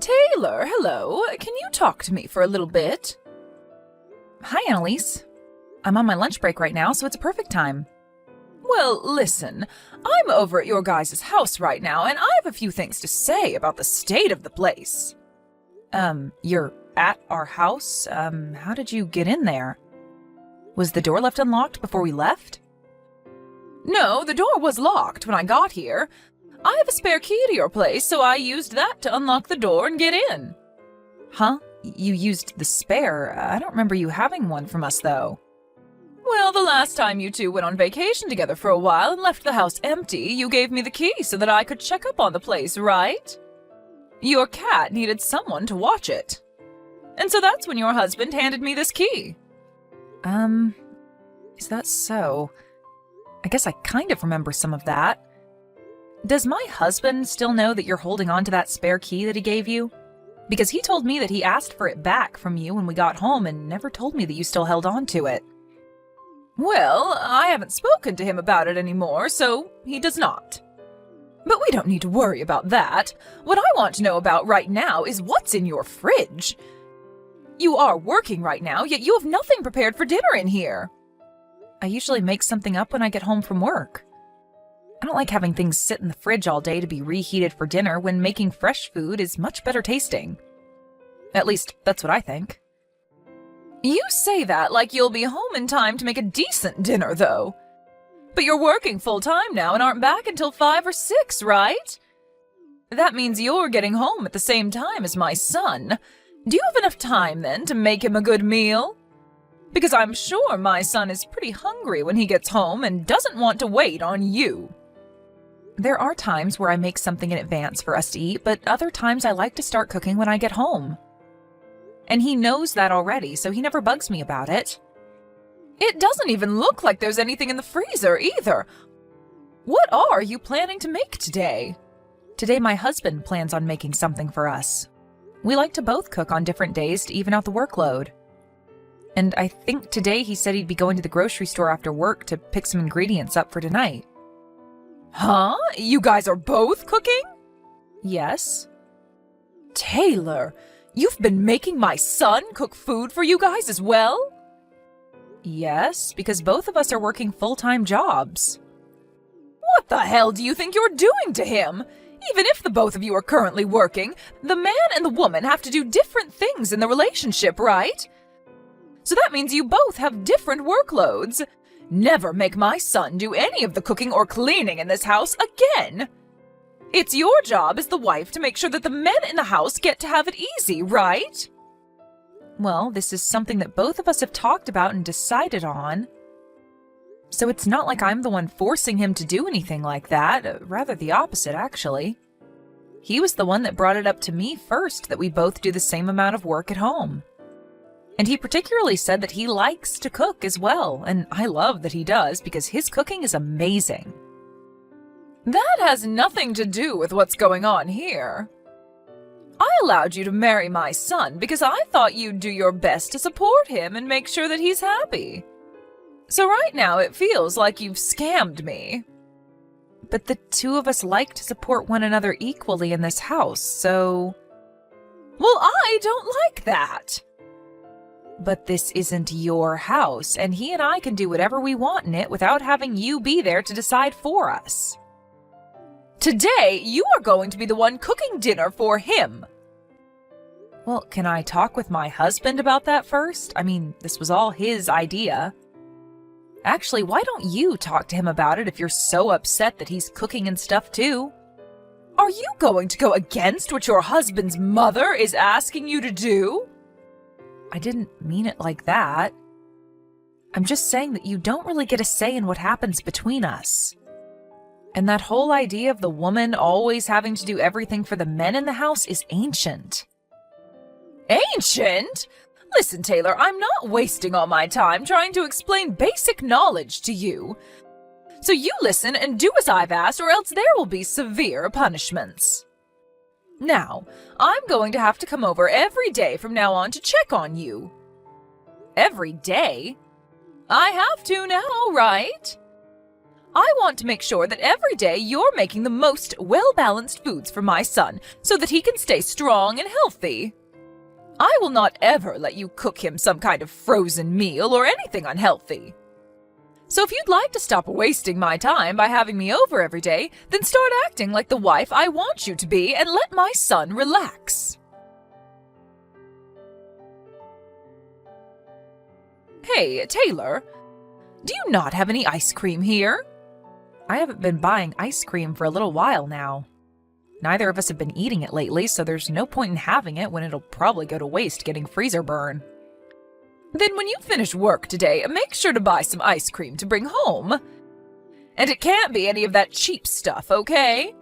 Taylor, hello. Can you talk to me for a little bit? Hi, Annalise. I'm on my lunch break right now, so it's a perfect time. Well, listen, I'm over at your guys' house right now, and I have a few things to say about the state of the place. You're at our house? How did you get in there? Was the door left unlocked before we left? No, the door was locked when I got here. I have a spare key to your place, so I used that to unlock the door and get in. Huh? You used the spare? I don't remember you having one from us, though. Well, the last time you two went on vacation together for a while and left the house empty, you gave me the key so that I could check up on the place, right? Your cat needed someone to watch it. And so that's when your husband handed me this key. Is that so? I guess I kind of remember some of that. Does my husband still know that you're holding on to that spare key that he gave you? Because he told me that he asked for it back from you when we got home and never told me that you still held on to it. Well, I haven't spoken to him about it anymore, so he does not. But we don't need to worry about that. What I want to know about right now is what's in your fridge. You are working right now, yet you have nothing prepared for dinner in here. I usually make something up when I get home from work. I don't like having things sit in the fridge all day to be reheated for dinner when making fresh food is much better tasting. At least, that's what I think. You say that like you'll be home in time to make a decent dinner, though. But you're working full-time now and aren't back until 5 or 6, right? That means you're getting home at the same time as my son. Do you have enough time, then, to make him a good meal? Because I'm sure my son is pretty hungry when he gets home and doesn't want to wait on you. There are times where I make something in advance for us to eat, but other times I like to start cooking when I get home. And he knows that already, so he never bugs me about it. It doesn't even look like there's anything in the freezer, either. What are you planning to make today? Today my husband plans on making something for us. We like to both cook on different days to even out the workload. And I think today he said he'd be going to the grocery store after work to pick some ingredients up for tonight. Huh? You guys are both cooking? Yes. Taylor, you've been making my son cook food for you guys as well? Yes, because both of us are working full-time jobs. What the hell do you think you're doing to him? Even if the both of you are currently working, the man and the woman have to do different things in the relationship, right? So that means you both have different workloads. Never make my son do any of the cooking or cleaning in this house again. It's your job as the wife to make sure that the men in the house get to have it easy, right? Well, this is something that both of us have talked about and decided on. So it's not like I'm the one forcing him to do anything like that. Rather the opposite, actually. He was the one that brought it up to me first that we both do the same amount of work at home. And he particularly said that he likes to cook as well, and I love that he does because his cooking is amazing. That has nothing to do with what's going on here. I allowed you to marry my son because I thought you'd do your best to support him and make sure that he's happy. So right now it feels like you've scammed me. But the two of us like to support one another equally in this house, so... Well, I don't like that. But this isn't your house, and he and I can do whatever we want in it without having you be there to decide for us. Today, you are going to be the one cooking dinner for him. Well, can I talk with my husband about that first? I mean, this was all his idea. Actually, why don't you talk to him about it if you're so upset that he's cooking and stuff too? Are you going to go against what your husband's mother is asking you to do? I didn't mean it like that. I'm just saying that you don't really get a say in what happens between us. And that whole idea of the woman always having to do everything for the men in the house is ancient. Ancient? Listen, Taylor, I'm not wasting all my time trying to explain basic knowledge to you. So you listen and do as I've asked, or else there will be severe punishments. Now, I'm going to have to come over every day from now on to check on you. Every day? I have to now, right? I want to make sure that every day you're making the most well-balanced foods for my son so that he can stay strong and healthy. I will not ever let you cook him some kind of frozen meal or anything unhealthy. So if you'd like to stop wasting my time by having me over every day, then start acting like the wife I want you to be and let my son relax. Hey, Taylor, do you not have any ice cream here? I haven't been buying ice cream for a little while now. Neither of us have been eating it lately, so there's no point in having it when it'll probably go to waste getting freezer burn. Then when you finish work today, make sure to buy some ice cream to bring home. And it can't be any of that cheap stuff, okay?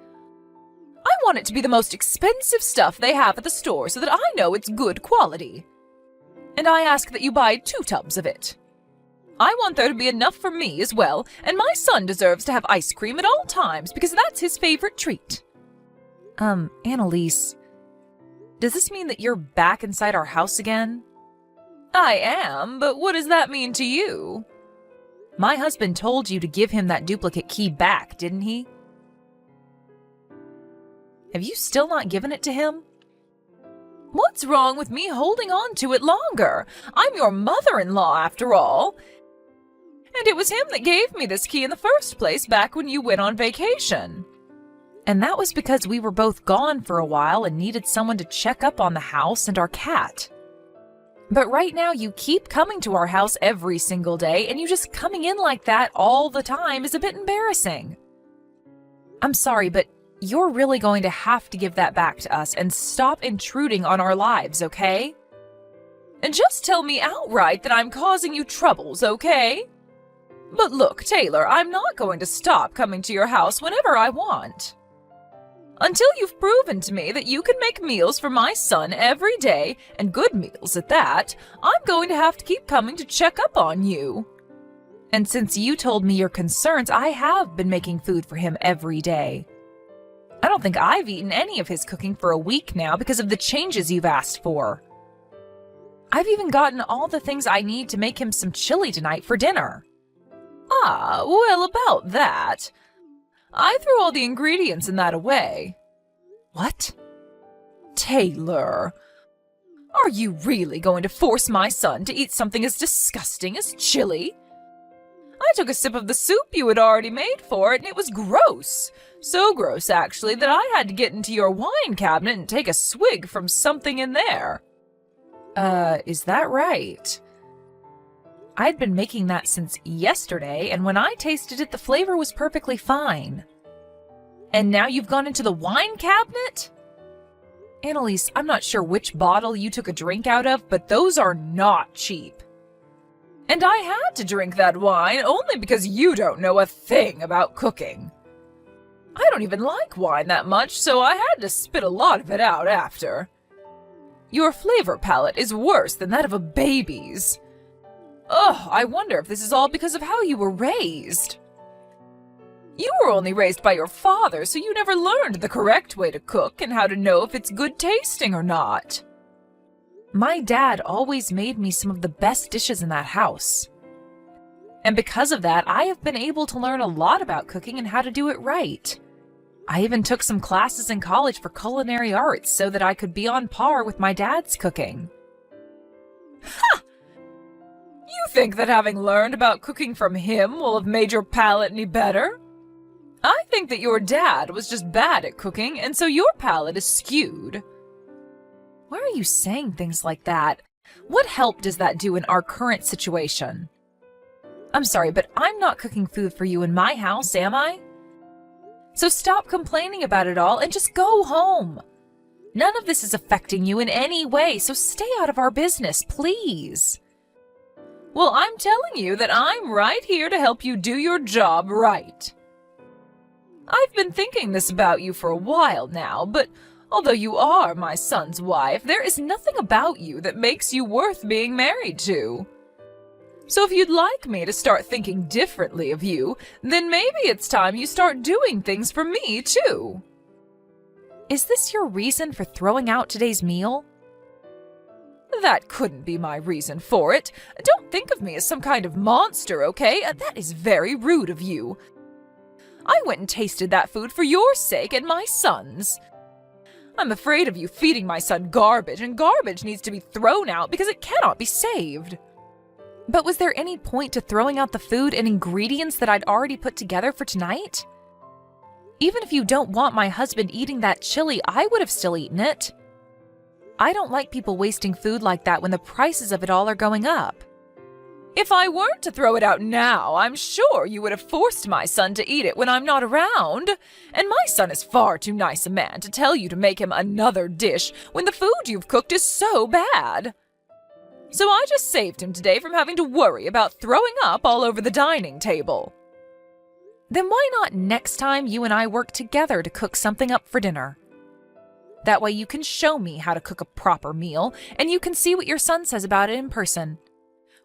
I want it to be the most expensive stuff they have at the store so that I know it's good quality. And I ask that you buy 2 tubs of it. I want there to be enough for me as well, and my son deserves to have ice cream at all times because that's his favorite treat. Annalise, does this mean that you're back inside our house again? I am, but what does that mean to you? My husband told you to give him that duplicate key back, didn't he? Have you still not given it to him? What's wrong with me holding on to it longer? I'm your mother-in-law, after all. And it was him that gave me this key in the first place back when you went on vacation. And that was because we were both gone for a while and needed someone to check up on the house and our cat. But right now you keep coming to our house every single day, and you just coming in like that all the time is a bit embarrassing. I'm sorry, but you're really going to have to give that back to us and stop intruding on our lives, okay? And just tell me outright that I'm causing you troubles, okay? But look, Taylor, I'm not going to stop coming to your house whenever I want. Until you've proven to me that you can make meals for my son every day, and good meals at that, I'm going to have to keep coming to check up on you. And since you told me your concerns, I have been making food for him every day. I don't think I've eaten any of his cooking for a week now because of the changes you've asked for. I've even gotten all the things I need to make him some chili tonight for dinner. Ah, well, about that. I threw all the ingredients in that away. What? Taylor, are you really going to force my son to eat something as disgusting as chili? I took a sip of the soup you had already made for it, and it was gross. So gross, actually, that I had to get into your wine cabinet and take a swig from something in there. Is that right? I'd been making that since yesterday, and when I tasted it, the flavor was perfectly fine. And now you've gone into the wine cabinet? Annalise, I'm not sure which bottle you took a drink out of, but those are not cheap. And I had to drink that wine only because you don't know a thing about cooking. I don't even like wine that much, so I had to spit a lot of it out after. Your flavor palette is worse than that of a baby's. Ugh, I wonder if this is all because of how you were raised. You were only raised by your father, so you never learned the correct way to cook and how to know if it's good tasting or not. My dad always made me some of the best dishes in that house. And because of that, I have been able to learn a lot about cooking and how to do it right. I even took some classes in college for culinary arts so that I could be on par with my dad's cooking. Ha! You think that having learned about cooking from him will have made your palate any better? I think that your dad was just bad at cooking, and so your palate is skewed. Why are you saying things like that? What help does that do in our current situation? I'm sorry, but I'm not cooking food for you in my house, am I? So stop complaining about it all and just go home. None of this is affecting you in any way, so stay out of our business, please. Well, I'm telling you that I'm right here to help you do your job right. I've been thinking this about you for a while now, but although you are my son's wife, there is nothing about you that makes you worth being married to. So if you'd like me to start thinking differently of you, then maybe it's time you start doing things for me, too. Is this your reason for throwing out today's meal? That couldn't be my reason for it. Don't think of me as some kind of monster, okay? That is very rude of you. I went and tasted that food for your sake and my son's. I'm afraid of you feeding my son garbage, and garbage needs to be thrown out because it cannot be saved. But was there any point to throwing out the food and ingredients that I'd already put together for tonight? Even if you don't want my husband eating that chili, I would have still eaten it. I don't like people wasting food like that when the prices of it all are going up. If I weren't to throw it out now, I'm sure you would have forced my son to eat it when I'm not around. And my son is far too nice a man to tell you to make him another dish when the food you've cooked is so bad. So I just saved him today from having to worry about throwing up all over the dining table. Then why not next time you and I work together to cook something up for dinner? That way you can show me how to cook a proper meal, and you can see what your son says about it in person.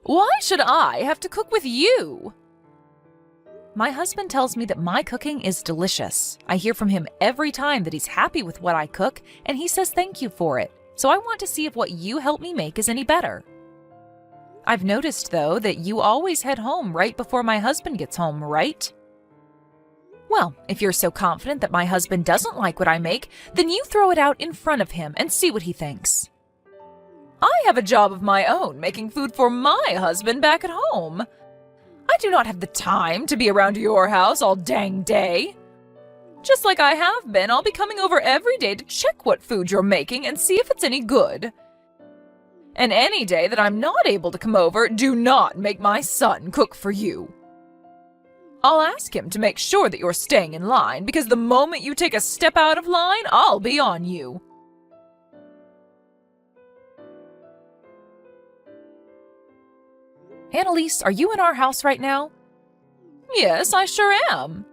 Why should I have to cook with you? My husband tells me that my cooking is delicious. I hear from him every time that he's happy with what I cook, and he says thank you for it. So I want to see if what you help me make is any better. I've noticed, though, that you always head home right before my husband gets home, right? Well, if you're so confident that my husband doesn't like what I make, then you throw it out in front of him and see what he thinks. I have a job of my own making food for my husband back at home. I do not have the time to be around your house all dang day. Just like I have been, I'll be coming over every day to check what food you're making and see if it's any good. And any day that I'm not able to come over, do not make my son cook for you. I'll ask him to make sure that you're staying in line, because the moment you take a step out of line, I'll be on you. Annalise, are you in our house right now? Yes, I sure am.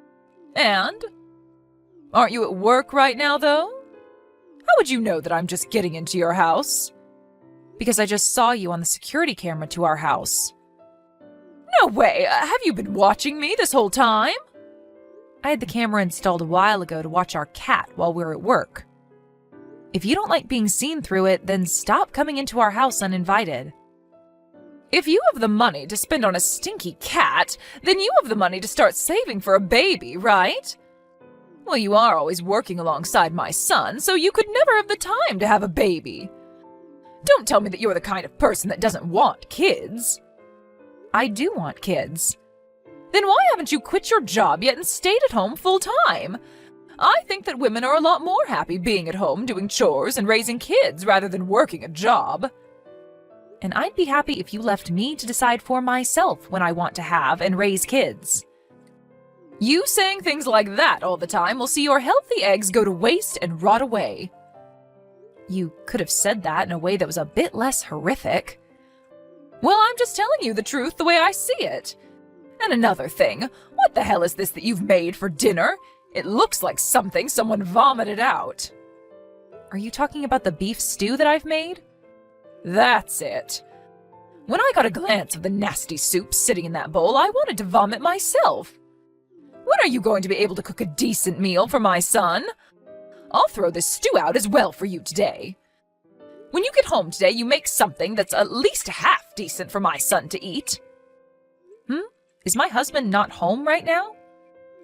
And? Aren't you at work right now, though? How would you know that I'm just getting into your house? Because I just saw you on the security camera to our house. No way! Have you been watching me this whole time? I had the camera installed a while ago to watch our cat while we were at work. If you don't like being seen through it, then stop coming into our house uninvited. If you have the money to spend on a stinky cat, then you have the money to start saving for a baby, right? Well, you are always working alongside my son, so you could never have the time to have a baby. Don't tell me that you're the kind of person that doesn't want kids. I do want kids. Then why haven't you quit your job yet and stayed at home full time? I think that women are a lot more happy being at home doing chores and raising kids rather than working a job. And I'd be happy if you left me to decide for myself when I want to have and raise kids. You saying things like that all the time will see your healthy eggs go to waste and rot away. You could have said that in a way that was a bit less horrific. Well, I'm just telling you the truth the way I see it. And another thing, what the hell is this that you've made for dinner? It looks like something someone vomited out. Are you talking about the beef stew that I've made? That's it. When I got a glance of the nasty soup sitting in that bowl, I wanted to vomit myself. When are you going to be able to cook a decent meal for my son? I'll throw this stew out as well for you today. When you get home today, you make something that's at least half decent for my son to eat. Is my husband not home right now?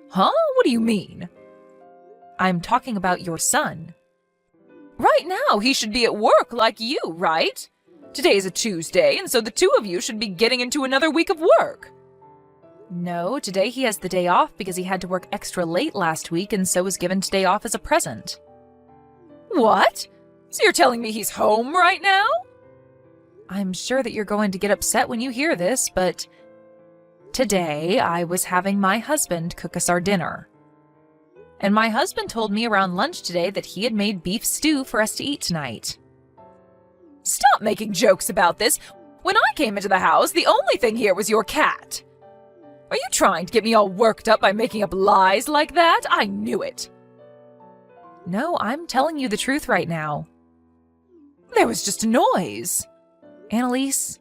Huh? What do you mean? I'm talking about your son. Right now, he should be at work like you, right? Today is a Tuesday, and so the two of you should be getting into another week of work. No, today he has the day off because he had to work extra late last week and so was given today off as a present. What? So you're telling me he's home right now? I'm sure that you're going to get upset when you hear this, but today I was having my husband cook us our dinner. And my husband told me around lunch today that he had made beef stew for us to eat tonight. Stop making jokes about this. When I came into the house, the only thing here was your cat. Are you trying to get me all worked up by making up lies like that? I knew it. No, I'm telling you the truth right now. There was just a noise. Annalise,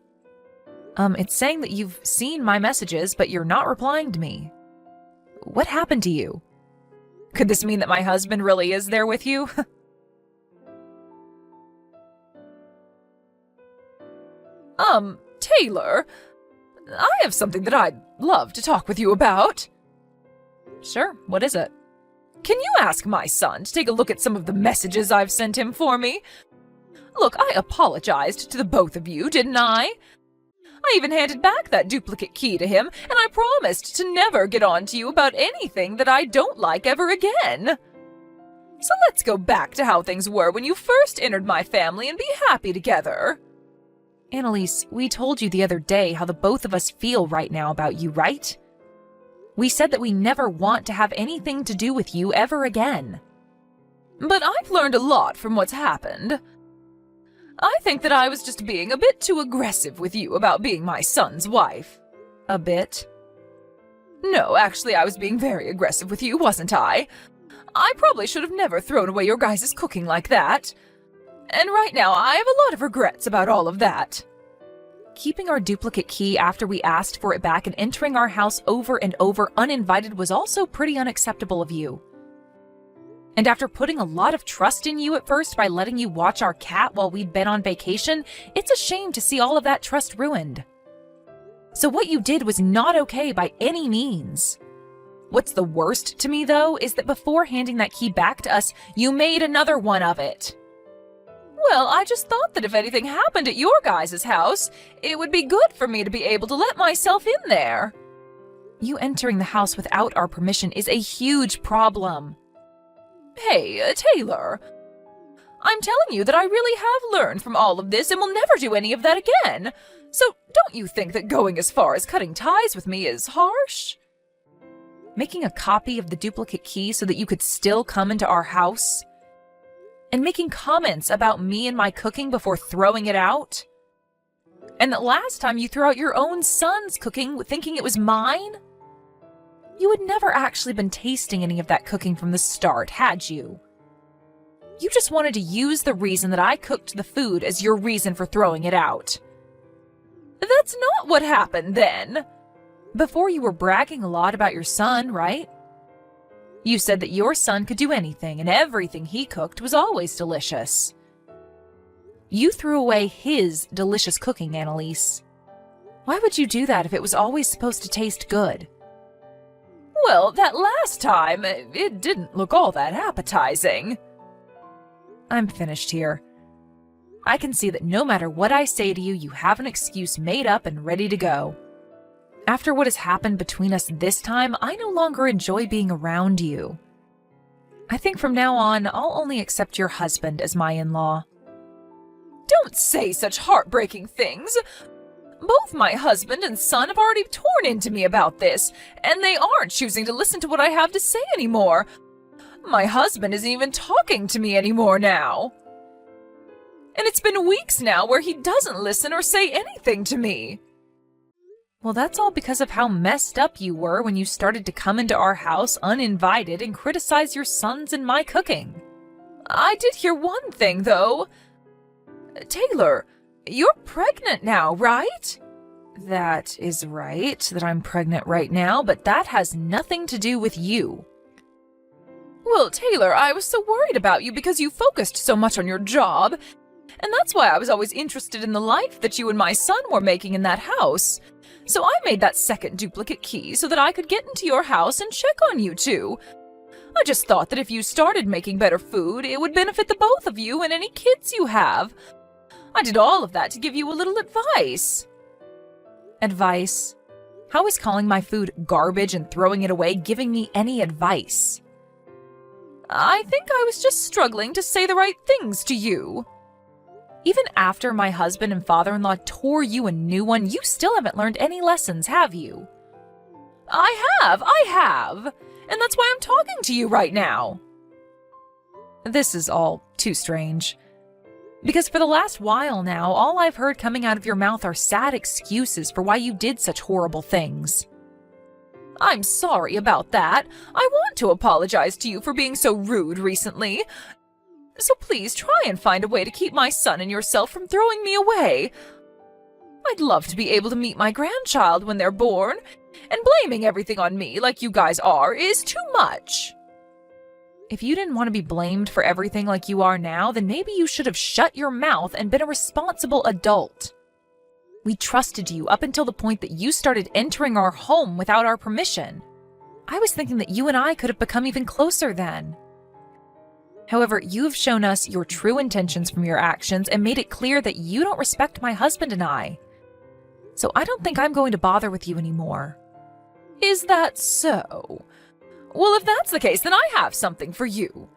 it's saying that you've seen my messages, but you're not replying to me. What happened to you? Could this mean that my husband really is there with you? Taylor, I have something that I'd love to talk with you about. Sure, what is it? Can you ask my son to take a look at some of the messages I've sent him for me? Look, I apologized to the both of you, didn't I? I even handed back that duplicate key to him, and I promised to never get on to you about anything that I don't like ever again. So let's go back to how things were when you first entered my family and be happy together. Annalise, we told you the other day how the both of us feel right now about you, right? We said that we never want to have anything to do with you ever again. But I've learned a lot from what's happened. I think that I was just being a bit too aggressive with you about being my son's wife. A bit? No, actually, I was being very aggressive with you, wasn't I? I probably should have never thrown away your guys' cooking like that. And right now, I have a lot of regrets about all of that. Keeping our duplicate key after we asked for it back and entering our house over and over uninvited was also pretty unacceptable of you. And after putting a lot of trust in you at first by letting you watch our cat while we'd been on vacation, it's a shame to see all of that trust ruined. So what you did was not okay by any means. What's the worst to me, though, is that before handing that key back to us, you made another one of it. Well, I just thought that if anything happened at your guys' house, it would be good for me to be able to let myself in there. You entering the house without our permission is a huge problem. Hey, Taylor, I'm telling you that I really have learned from all of this and will never do any of that again. So don't you think that going as far as cutting ties with me is harsh? Making a copy of the duplicate key so that you could still come into our house? And making comments about me and my cooking before throwing it out? And that last time you threw out your own son's cooking thinking it was mine? You had never actually been tasting any of that cooking from the start, had you? You just wanted to use the reason that I cooked the food as your reason for throwing it out. That's not what happened then. Before you were bragging a lot about your son, right? You said that your son could do anything and everything he cooked was always delicious. You threw away his delicious cooking, Annalise. Why would you do that if it was always supposed to taste good? Well, that last time, it didn't look all that appetizing. I'm finished here. I can see that no matter what I say to you, you have an excuse made up and ready to go. After what has happened between us this time, I no longer enjoy being around you. I think from now on, I'll only accept your husband as my in-law. Don't say such heartbreaking things. Both my husband and son have already torn into me about this, and they aren't choosing to listen to what I have to say anymore. My husband isn't even talking to me anymore now. And it's been weeks now where he doesn't listen or say anything to me. Well, that's all because of how messed up you were when you started to come into our house uninvited and criticize your sons and my cooking. I did hear one thing, though. Taylor, you're pregnant now, right? That is right, that I'm pregnant right now, but that has nothing to do with you. Well, Taylor, I was so worried about you because you focused so much on your job, and that's why I was always interested in the life that you and my son were making in that house. So I made that second duplicate key so that I could get into your house and check on you two. I just thought that if you started making better food, it would benefit the both of you and any kids you have. I did all of that to give you a little advice. Advice? How is calling my food garbage and throwing it away giving me any advice? I think I was just struggling to say the right things to you. Even after my husband and father-in-law tore you a new one, you still haven't learned any lessons, have you? I have. And that's why I'm talking to you right now. This is all too strange. Because for the last while now, all I've heard coming out of your mouth are sad excuses for why you did such horrible things. I'm sorry about that. I want to apologize to you for being so rude recently. So please try and find a way to keep my son and yourself from throwing me away. I'd love to be able to meet my grandchild when they're born, and blaming everything on me like you guys are is too much. If you didn't want to be blamed for everything like you are now, then maybe you should have shut your mouth and been a responsible adult. We trusted you up until the point that you started entering our home without our permission. I was thinking that you and I could have become even closer then. However, you've shown us your true intentions from your actions and made it clear that you don't respect my husband and I. So I don't think I'm going to bother with you anymore. Is that so? Well, if that's the case, then I have something for you.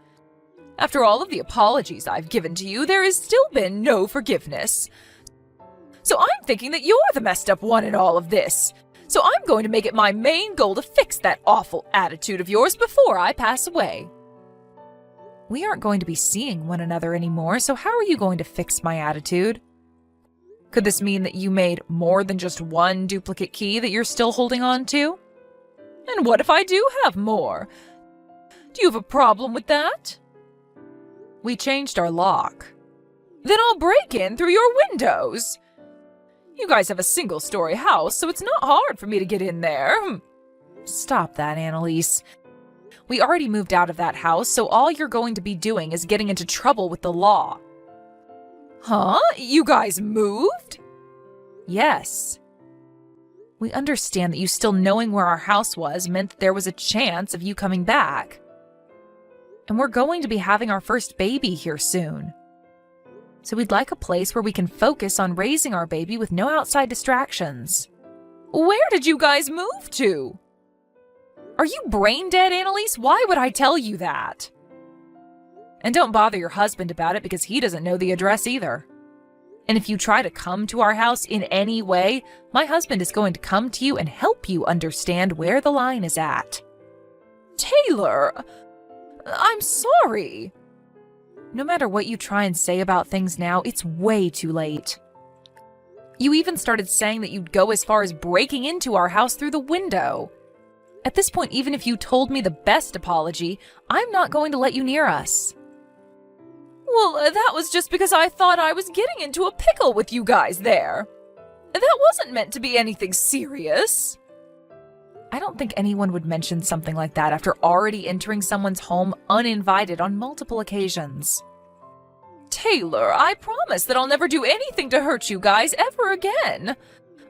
After all of the apologies I've given to you, there has still been no forgiveness. So I'm thinking that you're the messed up one in all of this. So I'm going to make it my main goal to fix that awful attitude of yours before I pass away. We aren't going to be seeing one another anymore, so how are you going to fix my attitude? Could this mean that you made more than just one duplicate key that you're still holding on to? And what if I do have more? Do you have a problem with that? We changed our lock. Then I'll break in through your windows. You guys have a single-story house, so it's not hard for me to get in there. Stop that, Annalise. We already moved out of that house, so all you're going to be doing is getting into trouble with the law. Huh? You guys moved? Yes. We understand that you still knowing where our house was meant that there was a chance of you coming back. And we're going to be having our first baby here soon. So we'd like a place where we can focus on raising our baby with no outside distractions. Where did you guys move to? Are you brain dead, Annalise? Why would I tell you that? And don't bother your husband about it because he doesn't know the address either. And if you try to come to our house in any way, my husband is going to come to you and help you understand where the line is at. Taylor, I'm sorry. No matter what you try and say about things now, it's way too late. You even started saying that you'd go as far as breaking into our house through the window. At this point, even if you told me the best apology, I'm not going to let you near us. Well, that was just because I thought I was getting into a pickle with you guys there. That wasn't meant to be anything serious. I don't think anyone would mention something like that after already entering someone's home uninvited on multiple occasions. Taylor, I promise that I'll never do anything to hurt you guys ever again.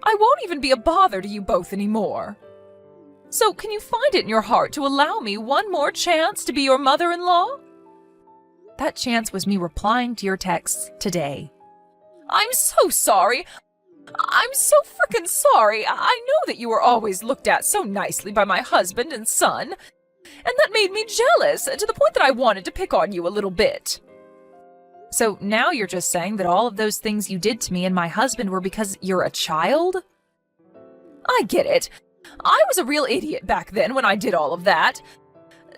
I won't even be a bother to you both anymore. So can you find it in your heart to allow me one more chance to be your mother-in-law? That chance was me replying to your texts today. I'm so sorry. I'm so frickin' sorry. I know that you were always looked at so nicely by my husband and son, and that made me jealous to the point that I wanted to pick on you a little bit. So now you're just saying that all of those things you did to me and my husband were because you're a child? I get it. I was a real idiot back then when I did all of that.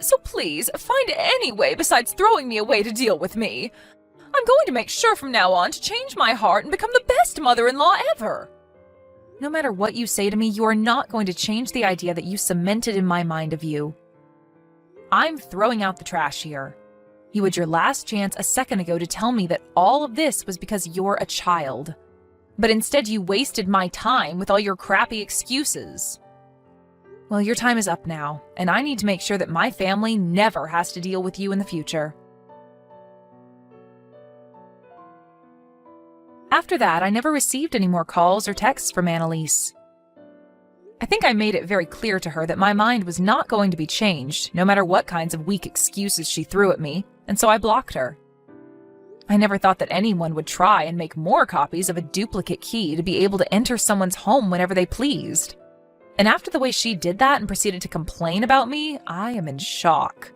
So please, find any way besides throwing me away to deal with me. I'm going to make sure from now on to change my heart and become the best mother-in-law ever. No matter what you say to me, you are not going to change the idea that you cemented in my mind of you. I'm throwing out the trash here. You had your last chance a second ago to tell me that all of this was because you're a child. But instead you wasted my time with all your crappy excuses. Well, your time is up now, and I need to make sure that my family never has to deal with you in the future. After that, I never received any more calls or texts from Annalise. I think I made it very clear to her that my mind was not going to be changed, no matter what kinds of weak excuses she threw at me, and so I blocked her. I never thought that anyone would try and make more copies of a duplicate key to be able to enter someone's home whenever they pleased. And after the way she did that and proceeded to complain about me, I am in shock.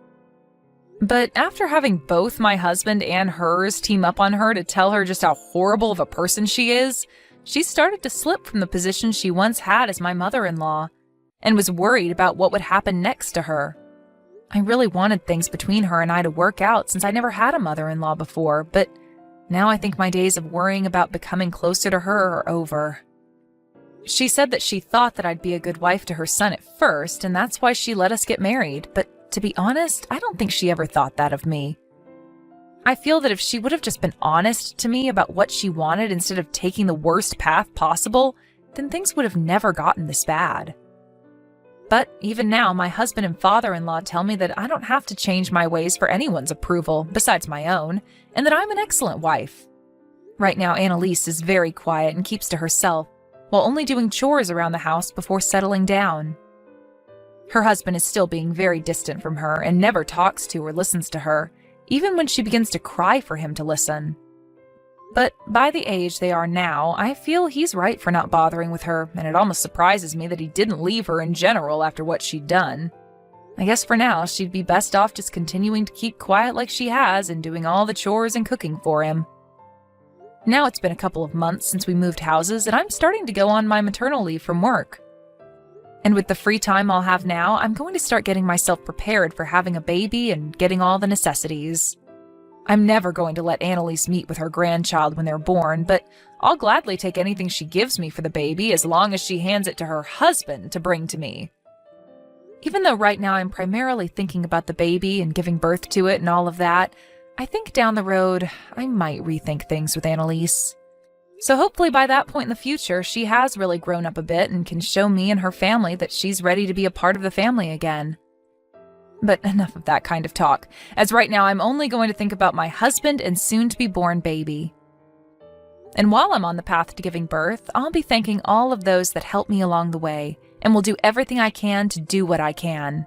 But after having both my husband and hers team up on her to tell her just how horrible of a person she is, she started to slip from the position she once had as my mother-in-law, and was worried about what would happen next to her. I really wanted things between her and I to work out since I never had a mother-in-law before, but now I think my days of worrying about becoming closer to her are over. She said that she thought that I'd be a good wife to her son at first, and that's why she let us get married, but to be honest, I don't think she ever thought that of me. I feel that if she would have just been honest to me about what she wanted instead of taking the worst path possible, then things would have never gotten this bad. But even now, my husband and father-in-law tell me that I don't have to change my ways for anyone's approval besides my own, and that I'm an excellent wife. Right now, Annalise is very quiet and keeps to herself, while only doing chores around the house before settling down. Her husband is still being very distant from her and never talks to or listens to her, even when she begins to cry for him to listen. But by the age they are now, I feel he's right for not bothering with her, and it almost surprises me that he didn't leave her in general after what she'd done. I guess for now, she'd be best off just continuing to keep quiet like she has and doing all the chores and cooking for him. Now it's been a couple of months since we moved houses, and I'm starting to go on my maternal leave from work. And with the free time I'll have now, I'm going to start getting myself prepared for having a baby and getting all the necessities. I'm never going to let Annalise meet with her grandchild when they're born, but I'll gladly take anything she gives me for the baby as long as she hands it to her husband to bring to me. Even though right now I'm primarily thinking about the baby and giving birth to it and all of that, I think down the road I might rethink things with Annalise. So hopefully by that point in the future, she has really grown up a bit and can show me and her family that she's ready to be a part of the family again. But enough of that kind of talk, as right now I'm only going to think about my husband and soon-to-be-born baby. And while I'm on the path to giving birth, I'll be thanking all of those that helped me along the way, and will do everything I can to do what I can.